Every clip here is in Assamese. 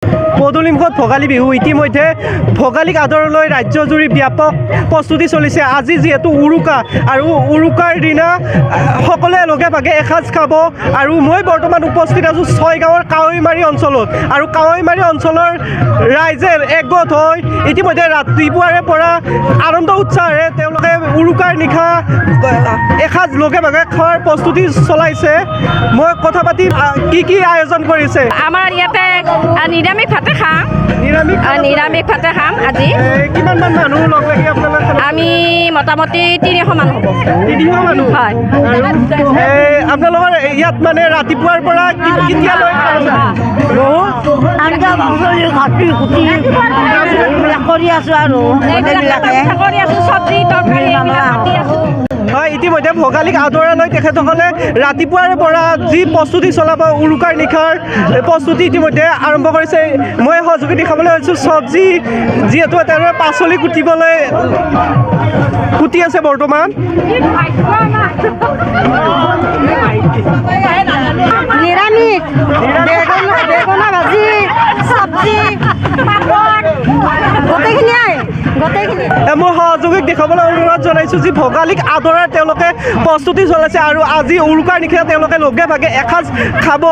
পদূলিমুখত ভোগালী বিহু ইতিমধ্যে ভোগালীক আদৰলৈ ৰাজ্যজুৰি ব্যাপক প্ৰস্তুতি চলিছে। আজি যিহেতু উৰুকা আৰু উৰুকাৰ দিনা সকলোৱে লগে ভাগে এসাঁজ খাব আৰু মই বৰ্তমান উপস্থিত আছোঁ ছয়গাঁৱৰ কাৱৈমাৰী অঞ্চলত আৰু কাৱৈমাৰী অঞ্চলৰ ৰাইজে একগোট হৈ ইতিমধ্যে ৰাতিপুৱাৰে পৰা আনন্দ উৎসাহেৰে তেওঁলোকে উৰুকাৰ নিশা এসাঁজ লগে ভাগে খোৱাৰ প্ৰস্তুতি চলাইছে। মই কথা পাতি কি আয়োজন কৰিছে? আমাৰ ইয়াতে নিৰামিষ ভাতে খাম। নিৰামিষ ভাতে খাম আজি। কিমানমান মানুহ লগ লাগি আপোনালোকে? আমি মোটামুটি 300 মানুহ হ'ব। 300 মানুহ? হয়। আপোনালোকৰ ইয়াত মানে ৰাতিপুৱাৰ পৰা কেতিয়ালৈ কৰি আছো আৰু চব্জি তৰকাৰী হয়, ইতিমধ্যে ভোগালীক আদৰালৈ তেখেতসকলে ৰাতিপুৱাৰে পৰা যি প্ৰস্তুতি চলাব উৰুকাৰ নিশাৰ প্ৰস্তুতি ইতিমধ্যে আৰম্ভ কৰিছে। মই সহযোগী দেখাবলৈ হৈছোঁ চব্জি যিহেতু তেনেদৰে পাচলি কুটি আছে বৰ্তমান। নিৰামিষ বেগুনা ভাজি চব্জি পাপৰ গোটেইখিনি মই সহযোগীক দেখাবলৈ অনুৰোধ জনাইছোঁ যি ভোগালীক আদৰাৰ তেওঁলোকে প্ৰস্তুতি চলাইছে আৰু আজি উৰুকাৰ নিশা তেওঁলোকে লগে ভাগে এসাঁজ খাব।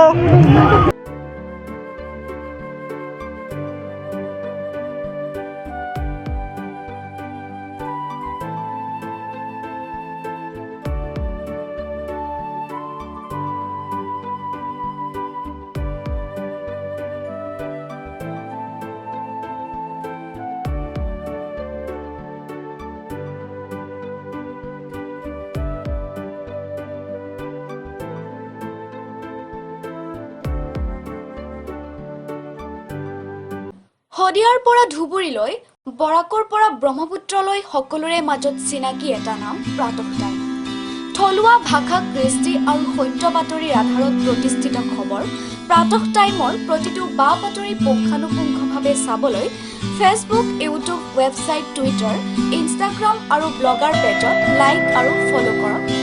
শদিয়াৰ পৰা ধুবুৰীলৈ, বৰাকৰ পৰা ব্ৰহ্মপুত্ৰলৈ সকলোৰে মাজত চিনাকি এটা নাম প্ৰাতঃ টাইম। থলুৱা ভাষা, কৃষ্টি আৰু সত্য বাতৰিৰ আধাৰত প্ৰতিষ্ঠিত খবৰ প্ৰাতঃ টাইমৰ প্ৰতিটো বা বাতৰি পুংখানুপুংখভাৱে চাবলৈ Facebook, YouTube, website, Twitter, Instagram আৰু ব্লগাৰ পেজত লাইক আৰু ফ'ল' কৰক।